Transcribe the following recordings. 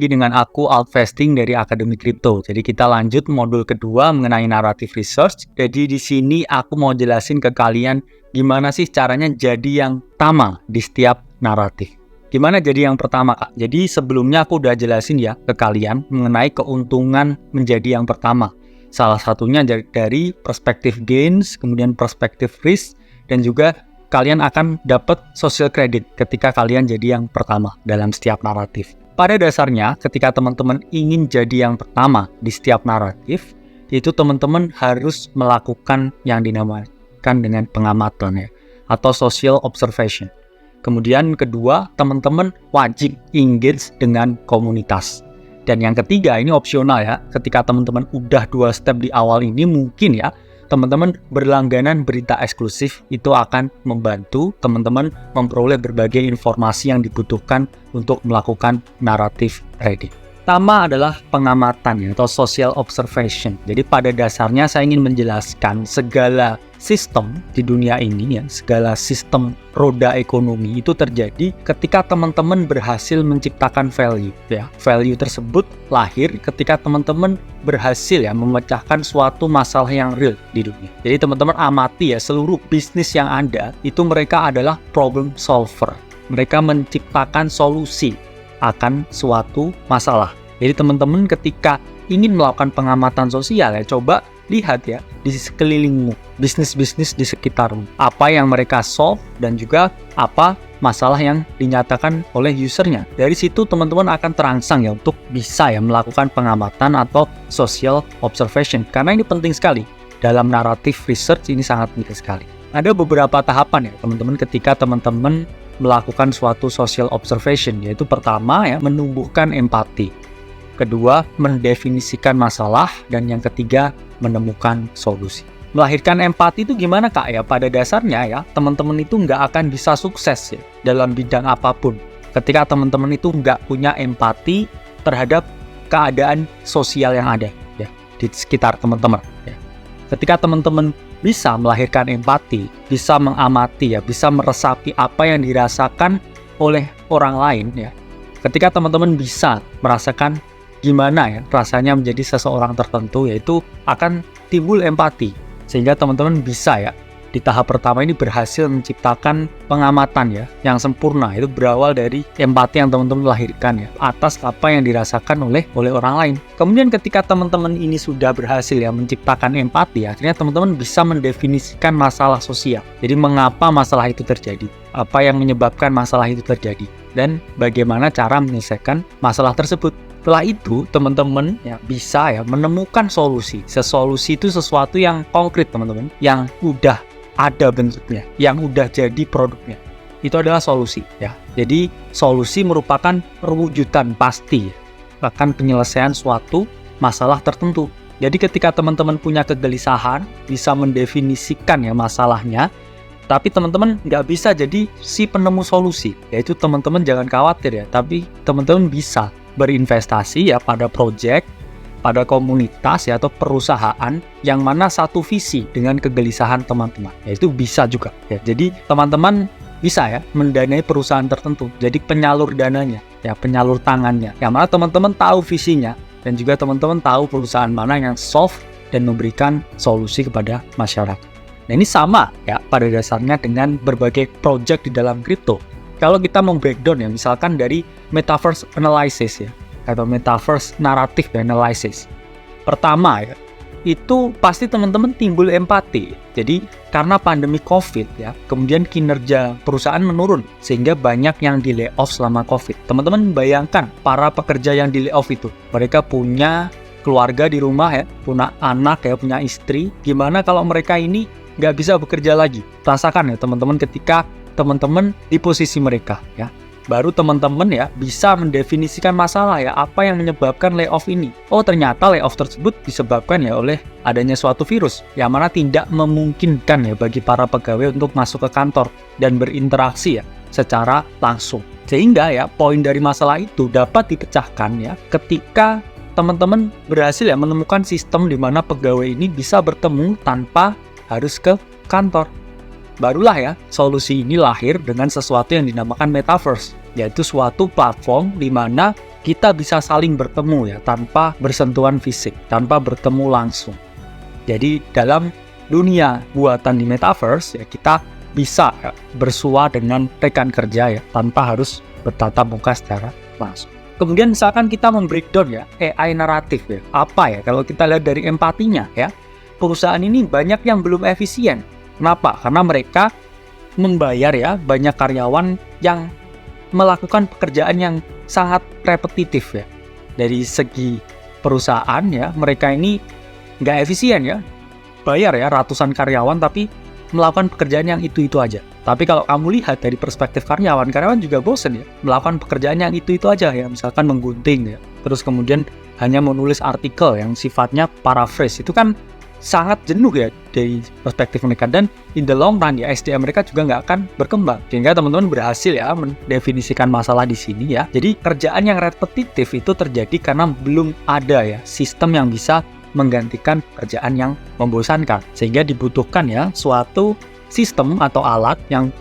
Dengan aku Altvesting dari Akademi Kripto. Jadi kita lanjut modul kedua mengenai narrative research. Jadi di sini aku mau jelasin ke kalian gimana sih caranya jadi yang pertama di setiap naratif. Gimana jadi yang pertama, Kak? Jadi sebelumnya aku udah jelasin ya ke kalian mengenai keuntungan menjadi yang pertama. Salah satunya dari perspektif gains, kemudian perspektif risk, dan juga kalian akan dapat social credit ketika kalian jadi yang pertama dalam setiap naratif. Pada dasarnya, ketika teman-teman ingin jadi yang pertama di setiap naratif, itu teman-teman harus melakukan yang dinamakan dengan pengamatan ya, atau social observation. Kemudian kedua, teman-teman wajib engage dengan komunitas. Dan yang ketiga, ini opsional ya, ketika teman-teman udah 2 step di awal ini mungkin ya, teman-teman berlangganan berita eksklusif itu akan membantu teman-teman memperoleh berbagai informasi yang dibutuhkan untuk melakukan naratif trading. Pertama adalah pengamatan atau social observation. Jadi pada dasarnya saya ingin menjelaskan segala sistem di dunia ini ya, segala sistem roda ekonomi itu terjadi ketika teman-teman berhasil menciptakan value ya. Value tersebut lahir ketika teman-teman berhasil ya memecahkan suatu masalah yang real di dunia. Jadi teman-teman amati ya, seluruh bisnis yang ada itu mereka adalah problem solver. Mereka menciptakan solusi akan suatu masalah. Jadi teman-teman ketika ingin melakukan pengamatan sosial ya, coba lihat ya di sekelilingmu, bisnis-bisnis di sekitarmu, apa yang mereka solve dan juga apa masalah yang dinyatakan oleh usernya. Dari situ teman-teman akan terangsang ya untuk bisa ya melakukan pengamatan atau social observation, karena ini penting sekali dalam naratif research. Ini sangat penting sekali. Ada beberapa tahapan ya teman-teman ketika teman-teman melakukan suatu social observation, yaitu pertama ya menumbuhkan empati, kedua mendefinisikan masalah, dan yang ketiga menemukan solusi. Melahirkan empati itu gimana, Kak? Ya pada dasarnya ya teman-teman itu nggak akan bisa sukses ya dalam bidang apapun ketika teman-teman itu nggak punya empati terhadap keadaan sosial yang ada ya di sekitar teman-teman ya. Ketika teman-teman bisa melahirkan empati, bisa mengamati ya, bisa meresapi apa yang dirasakan oleh orang lain ya. Ketika teman-teman bisa merasakan gimana ya rasanya menjadi seseorang tertentu, yaitu akan timbul empati, sehingga teman-teman bisa ya di tahap pertama ini berhasil menciptakan pengamatan ya yang sempurna. Itu berawal dari empati yang teman-teman lahirkan ya atas apa yang dirasakan oleh orang lain. Kemudian ketika teman-teman ini sudah berhasil ya menciptakan empati, akhirnya teman-teman bisa mendefinisikan masalah sosial. Jadi mengapa masalah itu terjadi, apa yang menyebabkan masalah itu terjadi, dan bagaimana cara menyelesaikan masalah tersebut. Setelah itu teman-teman ya bisa ya menemukan solusi. Solusi itu sesuatu yang konkret teman-teman, yang udah ada bentuknya, yang udah jadi produknya. Itu adalah solusi ya. Jadi solusi merupakan perwujudan pasti akan penyelesaian suatu masalah tertentu. Jadi ketika teman-teman punya kegelisahan, bisa mendefinisikan ya masalahnya, tapi teman-teman nggak bisa jadi si penemu solusi. Yaitu teman-teman jangan khawatir ya, tapi teman-teman bisa berinvestasi ya pada project, pada komunitas ya atau perusahaan yang mana satu visi dengan kegelisahan teman-teman. Ya itu bisa juga ya. Jadi teman-teman bisa ya mendanai perusahaan tertentu. Jadi penyalur dananya ya, penyalur tangannya. Yang mana teman-teman tahu visinya dan juga teman-teman tahu perusahaan mana yang solve dan memberikan solusi kepada masyarakat. Nah ini sama ya pada dasarnya dengan berbagai project di dalam kripto. Kalau kita mau breakdown ya, misalkan dari metaverse analysis ya, atau metaverse narrative analysis. Pertama ya, itu pasti teman-teman timbul empati. Jadi karena pandemi COVID ya, kemudian kinerja perusahaan menurun sehingga banyak yang di layoff selama COVID. Teman-teman bayangkan para pekerja yang di layoff itu, mereka punya keluarga di rumah ya, punya anak ya, punya istri. Gimana kalau mereka ini nggak bisa bekerja lagi? Rasakan ya teman-teman ketika teman-teman di posisi mereka ya, baru teman-teman ya bisa mendefinisikan masalah ya, apa yang menyebabkan layoff ini. Oh ternyata layoff tersebut disebabkan ya oleh adanya suatu virus yang mana tidak memungkinkan ya bagi para pegawai untuk masuk ke kantor dan berinteraksi ya secara langsung. Sehingga ya poin dari masalah itu dapat dipecahkan ya ketika teman-teman berhasil ya menemukan sistem di mana pegawai ini bisa bertemu tanpa harus ke kantor. Barulah ya solusi ini lahir dengan sesuatu yang dinamakan metaverse, yaitu suatu platform di mana kita bisa saling bertemu ya, tanpa bersentuhan fisik, tanpa bertemu langsung. Jadi dalam dunia buatan di metaverse ya, kita bisa ya, bersua dengan rekan kerja ya, tanpa harus bertatap muka secara langsung. Kemudian misalkan kita membreakdown ya AI naratif ya, apa ya kalau kita lihat dari empatinya ya, perusahaan ini banyak yang belum efisien. Kenapa? Karena mereka membayar ya banyak karyawan yang melakukan pekerjaan yang sangat repetitif ya. Dari segi perusahaan ya, mereka ini nggak efisien ya, bayar ya ratusan karyawan tapi melakukan pekerjaan yang itu-itu aja. Tapi kalau kamu lihat dari perspektif karyawan juga bosen ya, melakukan pekerjaan yang itu-itu aja ya, misalkan menggunting ya, terus kemudian hanya menulis artikel yang sifatnya paraphrase, itu kan sangat jenuh ya dari perspektif mereka, dan in the long run ya SDM mereka juga nggak akan berkembang. Sehingga teman-teman berhasil ya mendefinisikan masalah di sini ya. Jadi kerjaan yang repetitif itu terjadi karena belum ada ya sistem yang bisa menggantikan pekerjaan yang membosankan, sehingga dibutuhkan ya suatu sistem atau alat yang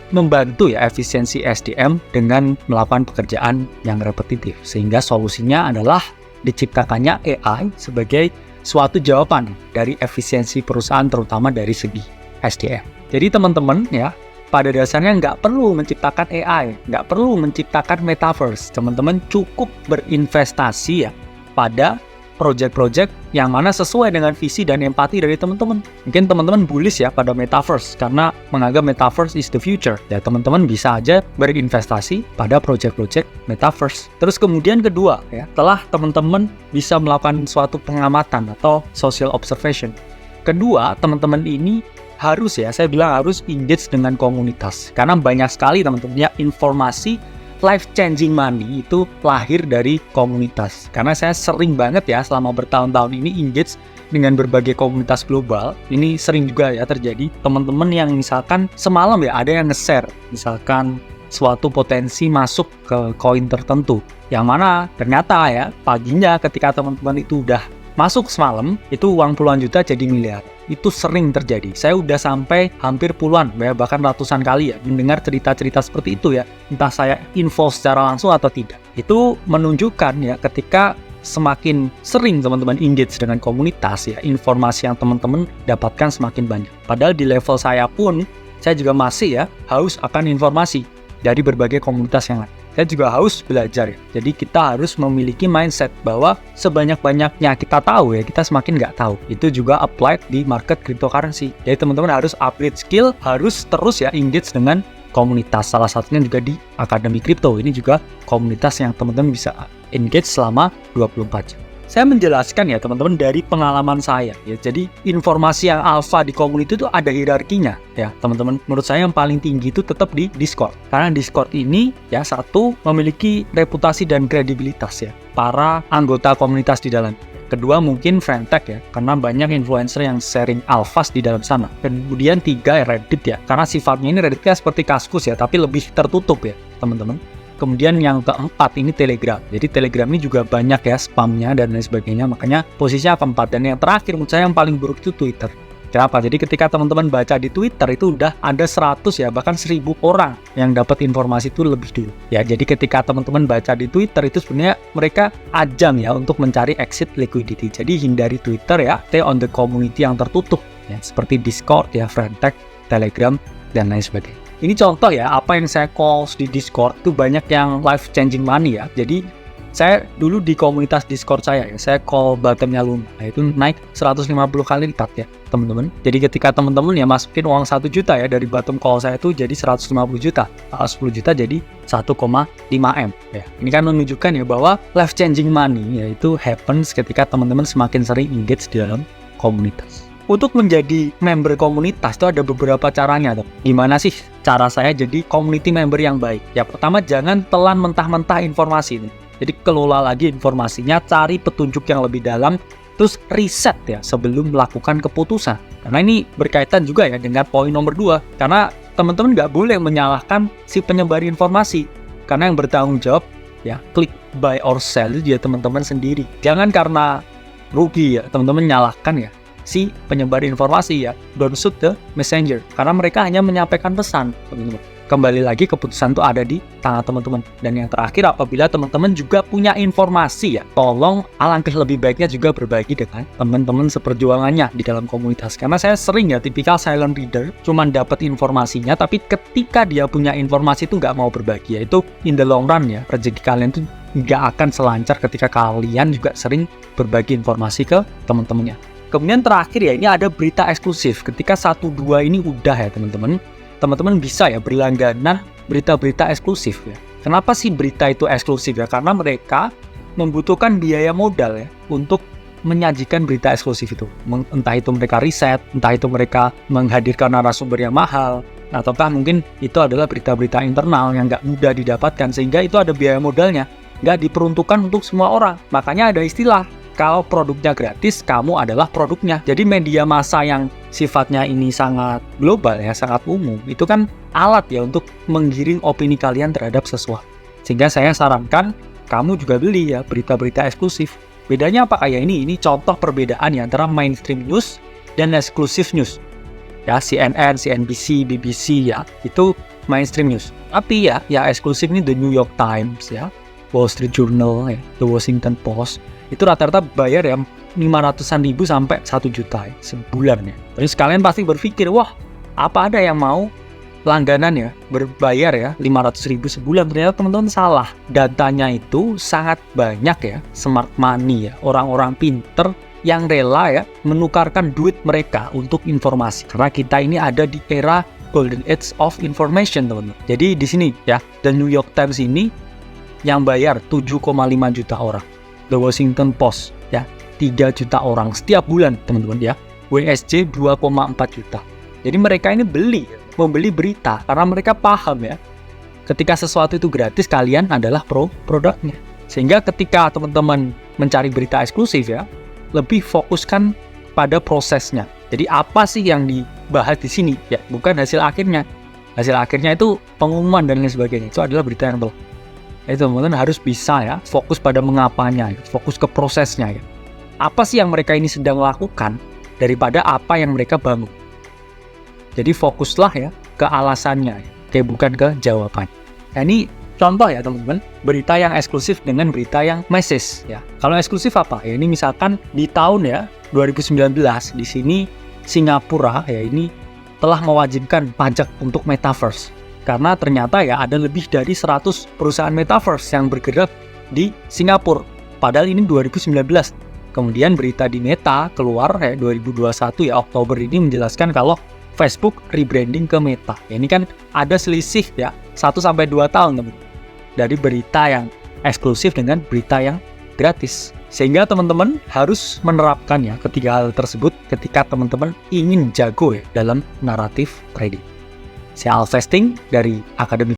membantu ya efisiensi SDM dengan melakukan pekerjaan yang repetitif. Sehingga solusinya adalah diciptakannya AI sebagai suatu jawaban dari efisiensi perusahaan, terutama dari segi SDM. Jadi teman-teman ya, pada dasarnya nggak perlu menciptakan AI, nggak perlu menciptakan metaverse. Teman-teman cukup berinvestasi ya pada project-project yang mana sesuai dengan visi dan empati dari teman-teman. Mungkin teman-teman bullish ya pada metaverse karena menganggap metaverse is the future. Ya teman-teman bisa aja berinvestasi pada project-project metaverse. Terus kemudian kedua ya, setelah teman-teman bisa melakukan suatu pengamatan atau social observation, kedua teman-teman ini harus ya, saya bilang harus engage dengan komunitas. Karena banyak sekali teman-teman ya informasi life-changing money itu lahir dari komunitas. Karena saya sering banget ya selama bertahun-tahun ini engage dengan berbagai komunitas global. Ini sering juga ya terjadi teman-teman yang misalkan semalam ya ada yang nge-share misalkan suatu potensi masuk ke koin tertentu, yang mana ternyata ya paginya ketika teman-teman itu udah masuk semalam, itu uang puluhan juta jadi miliar. Itu sering terjadi. Saya udah sampai hampir puluhan, bahkan ratusan kali ya mendengar cerita-cerita seperti itu ya. Entah saya info secara langsung atau tidak. Itu menunjukkan ya ketika semakin sering teman-teman engage dengan komunitas ya, informasi yang teman-teman dapatkan semakin banyak. Padahal di level saya pun, saya juga masih ya haus akan informasi dari berbagai komunitas yang lain. Saya juga harus belajar ya. Jadi kita harus memiliki mindset bahwa sebanyak-banyaknya kita tahu ya, kita semakin nggak tahu. Itu juga applied di market cryptocurrency. Jadi teman-teman harus upgrade skill, harus terus ya engage dengan komunitas. Salah satunya juga di Akademi Kripto. Ini juga komunitas yang teman-teman bisa engage selama 24 jam. Saya menjelaskan ya teman-teman dari pengalaman saya ya. Jadi informasi yang alpha di komunitas itu ada hierarkinya ya teman-teman. Menurut saya yang paling tinggi itu tetap di Discord. Karena Discord ini ya satu memiliki reputasi dan kredibilitas ya para anggota komunitas di dalam. Kedua mungkin Friendtech ya, karena banyak influencer yang sharing alphas di dalam sana. Kemudian tiga Reddit ya, karena sifatnya ini Redditnya seperti Kaskus ya, tapi lebih tertutup ya teman-teman. Kemudian yang keempat ini Telegram. Jadi Telegram ini juga banyak ya spamnya dan lain sebagainya. Makanya posisinya keempat. Dan yang terakhir menurut saya yang paling buruk itu Twitter. Kenapa? Jadi ketika teman-teman baca di Twitter itu udah ada 100 ya, bahkan 1000 orang yang dapat informasi itu lebih dulu. Ya, jadi ketika teman-teman baca di Twitter itu sebenarnya mereka ajang ya untuk mencari exit liquidity. Jadi hindari Twitter ya, stay on the community yang tertutup ya, seperti Discord ya, Friendtech, Telegram dan lain sebagainya. Ini contoh ya, apa yang saya calls di Discord itu banyak yang life changing money ya. Jadi saya dulu di komunitas Discord saya ya, saya call bottomnya Luna, itu naik 150 kali lipat ya teman-teman. Jadi ketika teman-teman ya masukin uang 1 juta ya dari bottom call saya itu jadi 150 juta, 10 juta jadi 1,5 M ya. Ini kan menunjukkan ya bahwa life changing money yaitu happens ketika teman-teman semakin sering engage di dalam komunitas. Untuk menjadi member komunitas itu ada beberapa caranya tuh. Gimana sih cara saya jadi community member yang baik? Ya pertama, jangan telan mentah-mentah informasi ini. Jadi kelola lagi informasinya, cari petunjuk yang lebih dalam, terus riset ya sebelum melakukan keputusan. Karena ini berkaitan juga ya dengan poin nomor 2. Karena teman-teman nggak boleh menyalahkan si penyebar informasi. Karena yang bertanggung jawab ya klik buy or sell itu dia teman-teman sendiri. Jangan karena rugi ya teman-teman nyalahkan ya si penyebar informasi ya, don't shoot the messenger, karena mereka hanya menyampaikan pesan teman-teman. kembali lagi keputusan itu ada di tangan teman-teman. Dan yang terakhir, apabila teman-teman juga punya informasi ya, tolong alangkah lebih baiknya juga berbagi dengan teman-teman seperjuangannya di dalam komunitas. Karena saya sering ya tipikal silent reader, cuman dapat informasinya, tapi ketika dia punya informasi itu nggak mau berbagi. Yaitu in the long run ya, rezeki kalian tuh nggak akan selancar ketika kalian juga sering berbagi informasi ke teman-temannya. Kemudian terakhir ya, ini ada berita eksklusif. Ketika 1-2 ini udah ya teman-teman bisa ya berlangganan berita-berita eksklusif ya. Kenapa sih berita itu eksklusif ya? Karena mereka membutuhkan biaya modal ya untuk menyajikan berita eksklusif itu. Entah itu mereka riset, entah itu mereka menghadirkan narasumber yang mahal, ataukah mungkin itu adalah berita-berita internal yang nggak mudah didapatkan, sehingga itu ada biaya modalnya, nggak diperuntukkan untuk semua orang. Makanya ada istilah, kalau produknya gratis, kamu adalah produknya. Jadi media massa yang sifatnya ini sangat global ya, sangat umum, itu kan alat ya untuk menggiring opini kalian terhadap sesuatu. Sehingga saya sarankan kamu juga beli ya berita-berita eksklusif. Bedanya apa kayak ini? Ini contoh perbedaan ya antara mainstream news dan exclusive news. Ya, CNN, CNBC, BBC ya, itu mainstream news. Tapi ya eksklusif ini The New York Times ya, Wall Street Journal ya, The Washington Post. Itu rata-rata bayar ya 500-an ribu sampai 1 juta ya, sebulan ya. Terus kalian pasti berpikir, wah apa ada yang mau langganan ya, berbayar ya 500 ribu sebulan. Ternyata teman-teman salah. Datanya itu sangat banyak ya, smart money ya, orang-orang pinter yang rela ya menukarkan duit mereka untuk informasi. Karena kita ini ada di era golden age of information teman-teman. Jadi di sini ya, The New York Times ini yang bayar 7,5 juta orang. The Washington Post ya 3 juta orang setiap bulan teman-teman ya. WSJ 2,4 juta. Jadi mereka ini membeli berita karena mereka paham ya, ketika sesuatu itu gratis, kalian adalah produknya. Sehingga ketika teman-teman mencari berita eksklusif ya, lebih fokuskan pada prosesnya. Jadi apa sih yang dibahas di sini ya, bukan hasil akhirnya. Hasil akhirnya itu pengumuman dan lain sebagainya. Itu adalah berita yang belum. Itu teman-teman harus bisa ya fokus pada mengapanya, fokus ke prosesnya ya. Apa sih yang mereka ini sedang lakukan daripada apa yang mereka bangun. Jadi fokuslah ya ke alasannya, kayak bukan ke jawaban. Nah, ini contoh ya teman-teman, berita yang eksklusif dengan berita yang message ya. Kalau eksklusif apa? Ya ini misalkan di tahun ya 2019 di sini Singapura ya ini telah mewajibkan pajak untuk metaverse. Karena ternyata ya ada lebih dari 100 perusahaan metaverse yang bergerak di Singapura. Padahal ini 2019. Kemudian berita di Meta keluar ya 2021 ya Oktober ini menjelaskan kalau Facebook rebranding ke Meta. Ya, ini kan ada selisih ya 1-2 tahun teman-teman. Dari berita yang eksklusif dengan berita yang gratis. Sehingga teman-teman harus menerapkan ya ketiga hal tersebut ketika teman-teman ingin jago ya dalam naratif trading. Saya Alvesting dari Akademi